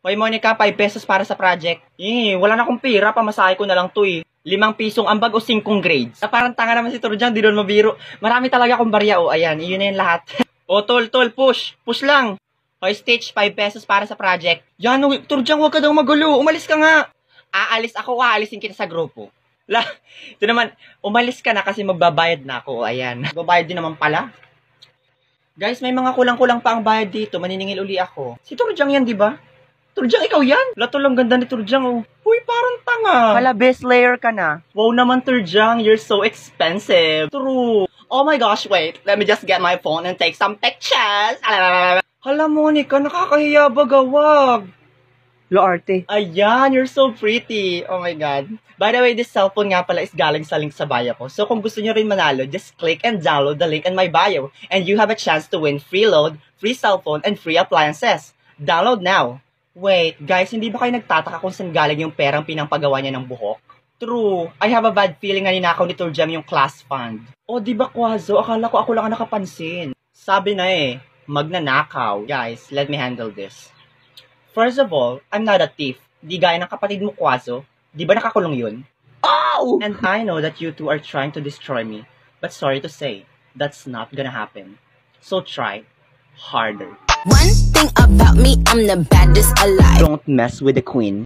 Hoy Monica, 5 pesos para sa project. Wala na akong pira, pamasahe ko na lang to 5 pisong ambag o 5 grades. Parang tanga naman si Turjang, di doon mabiro. Marami talaga akong barya. Ayan, yun na yung lahat. Tol, push. Push lang. Hoy, Stitch, 5 pesos para sa project. Yan, Turjang, huwag ka daw magulo. Umalis ka nga. Aalis ako, aalisin kita sa grupo. Ito naman, umalis ka na kasi magbabayad na ako. Ayan, magbabayad din naman pala. Guys, may mga kulang-kulang pa ang bayad dito. Maniningil uli ako. Si Turjang yan, di ba? Turjang, ikaw yan? Lato lang ganda ni Turjang, Uy, parang tanga. Hala, best layer ka na. Wow naman, Turjang. You're so expensive. True. Oh my gosh, wait. Let me just get my phone and take some pictures. Hala, Monica, nakakahiya bagawag. Arte. Ayan, you're so pretty. Oh my God. By the way, this cellphone nga pala is galing sa link sa bio ko. So kung gusto nyo rin manalo, just click and download the link in my bio. And you have a chance to win free load, free cellphone, and free appliances. Download now. Wait, guys, hindi ba kayo nagtataka kung saan galing yung perang pinampagawa niya ng buhok? True. I have a bad feeling na ninakaw ni Turjang yung class fund. Di ba, Quazo? Akala ko ako lang ang nakapansin. Sabi na magnanakaw. Guys, let me handle this. First of all, I'm not a thief. Di gaya ng kapatid mo, Quazo. Di ba nakakulong yun? Oh! And I know that you two are trying to destroy me. But sorry to say, that's not gonna happen. So try harder. One thing about me, I'm the baddest alive. Don't mess with the queen.